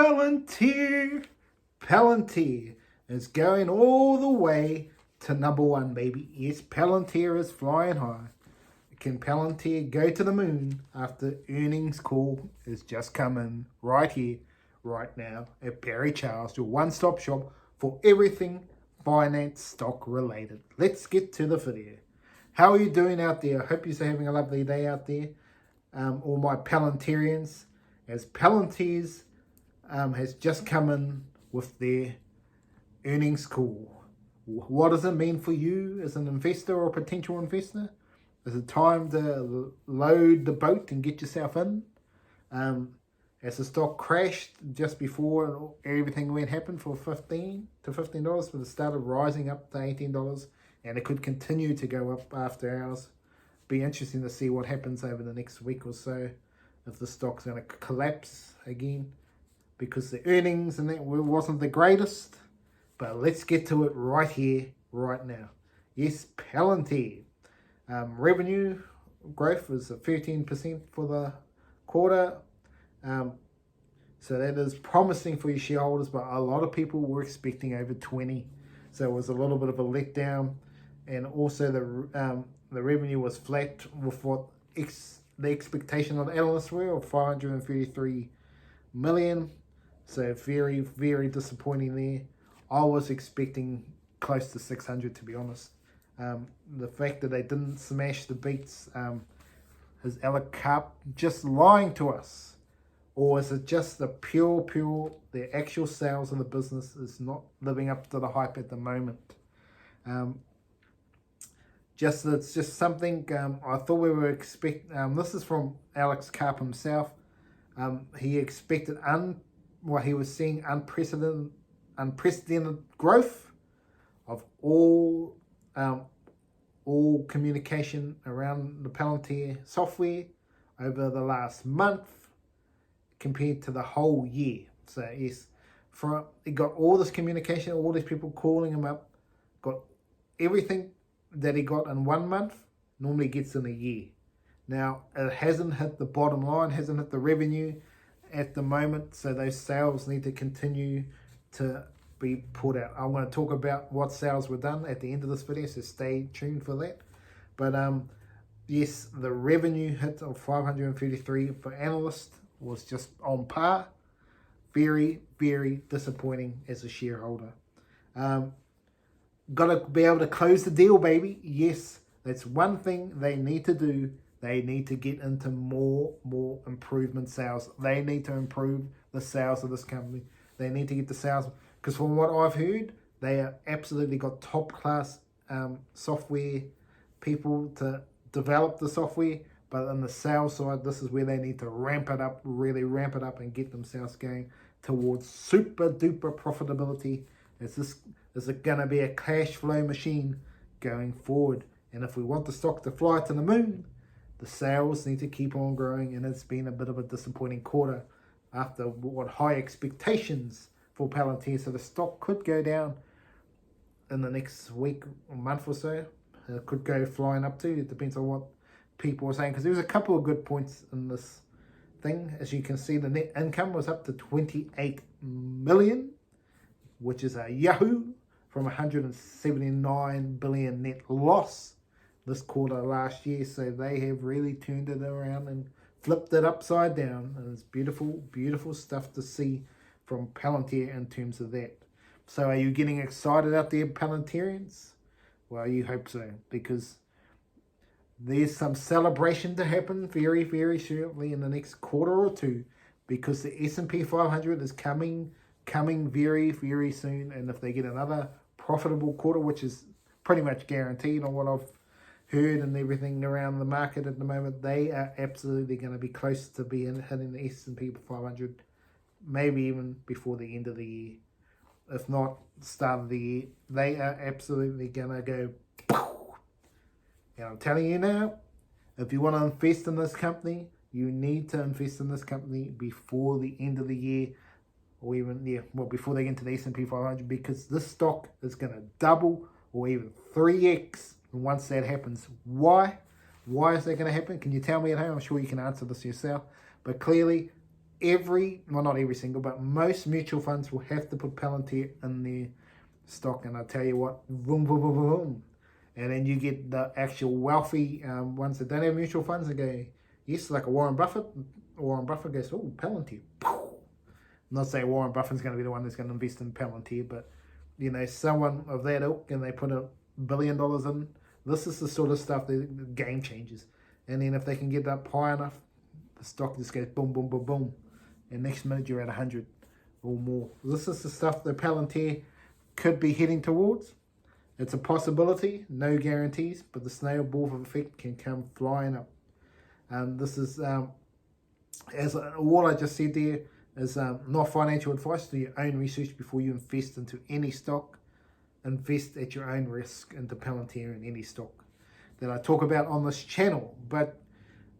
Palantir. Palantir is going all the way to number one, baby. Yes, Palantir is flying high. Can Palantir go to the moon after earnings call is just coming right here, right now at Barry Charles, your one-stop shop for everything finance stock related. Let's get to the video. How are you doing out there? I hope you're having a lovely day out there. All my Palantirians, as Palantir's has just come in with their earnings call. What does it mean for you as an investor or potential investor? Is it time to load the boat and get yourself in? As the stock crashed just before everything happened for $15 to $15, but it started rising up to $18, and it could continue to go up after hours. Be interesting to see what happens over the next week or so, if the stock's going to collapse again, because the earnings and that wasn't the greatest. But let's get to it right here, right now. Yes, Palantir. Revenue growth was 13% for the quarter. So that is promising for your shareholders, but a lot of people were expecting over 20. So it was a little bit of a letdown. And also the revenue was flat with what the expectation of the analysts were of 533 million. So very, very disappointing there. I was expecting close to 600, to be honest. The fact that they didn't smash the beats, is Alex Karp just lying to us? Or is it just the the actual sales of the business is not living up to the hype at the moment? It's just something I thought we were expecting. This is from Alex Karp himself. He expected he was seeing unprecedented growth of all communication around the Palantir software over the last month compared to the whole year. So yes, he got all this communication, all these people calling him up, got everything that he got in 1 month, normally gets in a year. Now, it hasn't hit the bottom line, hasn't hit the revenue at the moment, so those sales need to continue to be put out. I'm going to talk about what sales were done at the end of this video, so stay tuned for that. But yes, the revenue hit of 533 for analysts was just on par. Very, very disappointing as a shareholder. Got to be able to close the deal, baby. Yes, that's one thing they need to do. They need to get into more improvement sales. They need to improve the sales of this company. They need to get the sales, because from what I've heard, they have absolutely got top class software people to develop the software. But on the sales side, this is where they need to ramp it up, really ramp it up, and get themselves going towards super duper profitability. Is it going to be a cash flow machine going forward? And if we want the stock to fly to the moon, the sales need to keep on growing, and it's been a bit of a disappointing quarter after what high expectations for Palantir. So the stock could go down in the next week or month or so. It could go flying up to. It depends on what people are saying, because there was a couple of good points in this thing. As you can see, the net income was up to 28 million, which is a yahoo from 179 billion net loss this quarter last year. So they have really turned it around and flipped it upside down, and it's beautiful, beautiful stuff to see from Palantir in terms of that. So are you getting excited out there, Palantirians? Well, you hope so, because there's some celebration to happen very, very shortly in the next quarter or two, because the S&P 500 is coming very, very soon. And if they get another profitable quarter, which is pretty much guaranteed on what I've heard and everything around the market at the moment, they are absolutely going to be close to hitting the S&P 500, maybe even before the end of the year. If not, start of the year, they are absolutely going to go. And I'm telling you now, if you want to invest in this company, you need to invest in this company before the end of the year, or even, before they get into the S&P 500, because this stock is going to double or even 3x once that happens. Why? Why is that going to happen? Can you tell me at home? I'm sure you can answer this yourself. But clearly, not every single, but most mutual funds will have to put Palantir in their stock. And I tell you what, boom, boom, boom, boom, boom. And then you get the actual wealthy ones that don't have mutual funds and go, yes, like a Warren Buffett. Warren Buffett goes, oh, Palantir. I'm not saying Warren Buffett's going to be the one that's going to invest in Palantir, but, someone of that ilk, and they put $1 billion in. This is the sort of stuff that game changes. And then if they can get up high enough, the stock just goes boom, boom, boom, boom. And next minute you're at 100 or more. This is the stuff that Palantir could be heading towards. It's a possibility, no guarantees, but the snowball effect can come flying up. This is, as all I just said there, is not financial advice. Do your own research before you invest into any stock. Invest at your own risk into Palantir and any stock that I talk about on this channel. But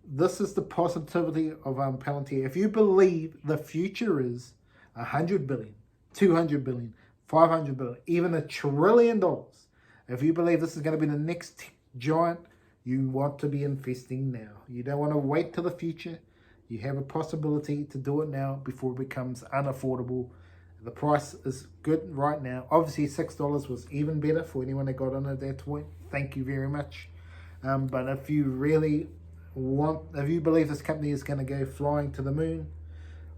this is the positivity of Palantir. If you believe the future is 100 billion, 200 billion, 500 billion, even $1 trillion, if you believe this is going to be the next giant, you want to be investing now. You don't want to wait till the future. You have a possibility to do it now before it becomes unaffordable. The price is good right now. Obviously, $6 was even better for anyone that got in at that point. Thank you very much. But if you really if you believe this company is going to go flying to the moon,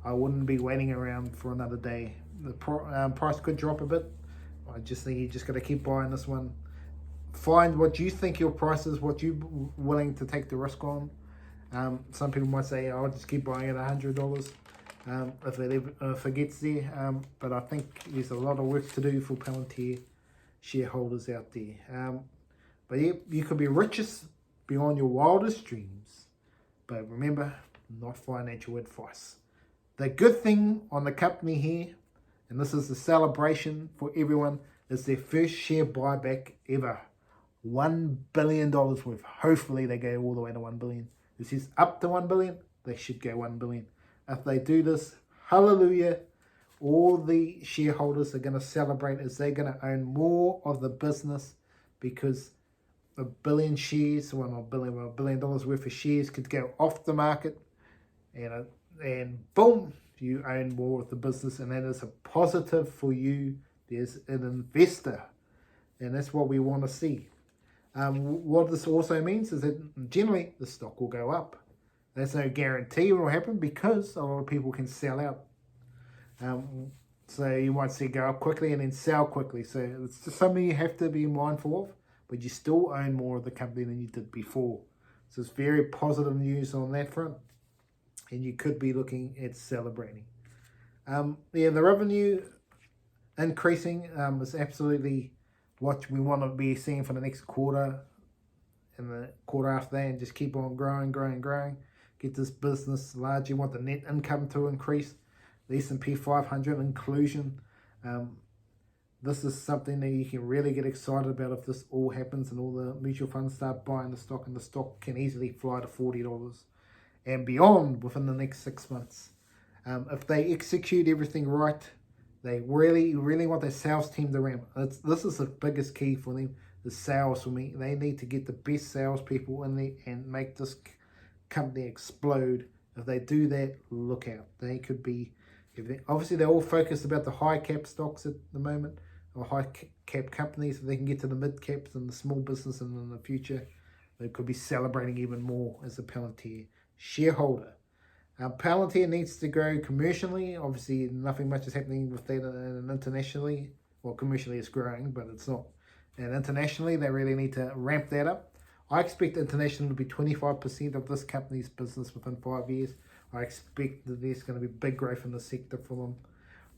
I wouldn't be waiting around for another day. The price could drop a bit. I just think you just got to keep buying this one. Find what you think your price is, what you're willing to take the risk on. Some people might say, I'll just keep buying at $100 if it gets there. But I think there's a lot of work to do for Palantir shareholders out there. But yeah, you could be richest beyond your wildest dreams. But remember, not financial advice. The good thing on the company here, and this is the celebration for everyone, is their first share buyback ever. $1 billion worth. Hopefully they go all the way to 1 billion. It says up to 1 billion, they should go 1 billion. If they do this, hallelujah, all the shareholders are going to celebrate as they're going to own more of the business, because $1 billion shares, $1 billion worth of shares could go off the market, and boom, you own more of the business, and that is a positive for you. There's an investor, and that's what we want to see. What this also means is that generally the stock will go up. There's no guarantee it will happen, because a lot of people can sell out. So you might see it go up quickly and then sell quickly. So it's just something you have to be mindful of, but you still own more of the company than you did before. So it's very positive news on that front, and you could be looking at celebrating. The revenue increasing is absolutely what we want to be seeing for the next quarter and the quarter after that, and just keep on growing. Get this business large. You want the net income to increase. The S&P 500 inclusion. This is something that you can really get excited about if this all happens and all the mutual funds start buying the stock, and the stock can easily fly to $40 and beyond within the next 6 months. If they execute everything right, they really want their sales team to ramp. This is the biggest key for them, the sales for me. They need to get the best salespeople in there and make this company explode. If they do that, look out. They could be, obviously they're all focused about the high cap stocks at the moment, or high cap companies. If they can get to the mid caps and the small business, and in the future, they could be celebrating even more as a Palantir shareholder. Palantir needs to grow commercially. Obviously, nothing much is happening with that internationally. Well, commercially it's growing, but it's not. And internationally, they really need to ramp that up. I expect international to be 25% of this company's business within 5 years. I expect that there's going to be big growth in the sector for them.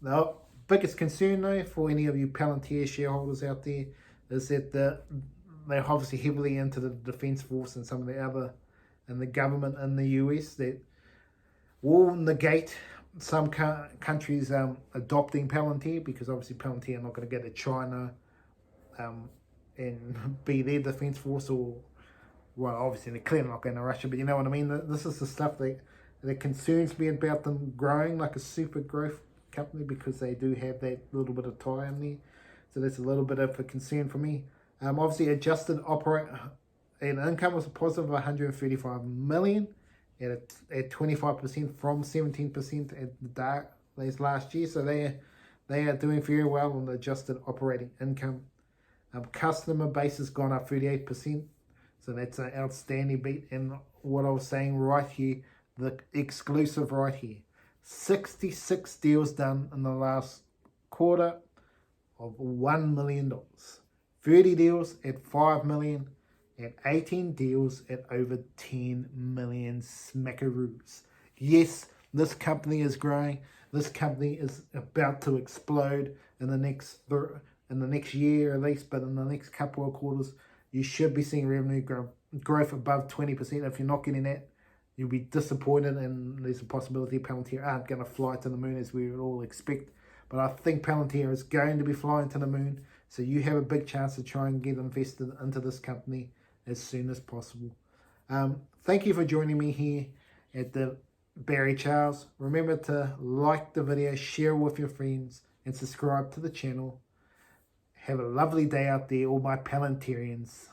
The biggest concern, though, for any of you Palantir shareholders out there, is that they're obviously heavily into the Defence Force and some of the other, and the government in the US, that will negate some countries adopting Palantir, because obviously Palantir are not going to go to China and be their defense force, or, well, obviously they're clearly not going to Russia, but you know what I mean. This is the stuff that concerns me about them growing like a super growth company, because they do have that little bit of tie in there. So that's a little bit of a concern for me. Obviously adjusted operating income was a positive of $135 million. at 25% from 17% at the dark days last year. So they are doing very well on the adjusted operating income. Customer base has gone up 38%. So that's an outstanding beat. And what I was saying right here, the exclusive right here, 66 deals done in the last quarter of $1 million. 30 deals at $5 million, and 18 deals at over 10 million smackaroos. Yes, this company is growing. This company is about to explode in the next year at least, but in the next couple of quarters, you should be seeing revenue growth above 20%. If you're not getting that, you'll be disappointed, and there's a possibility Palantir aren't going to fly to the moon as we would all expect. But I think Palantir is going to be flying to the moon, so you have a big chance to try and get invested into this company as soon as possible. Thank you for joining me here at the Barry Charles. Remember to like the video, share with your friends, and subscribe to the channel. Have a lovely day out there, all my Palantirians.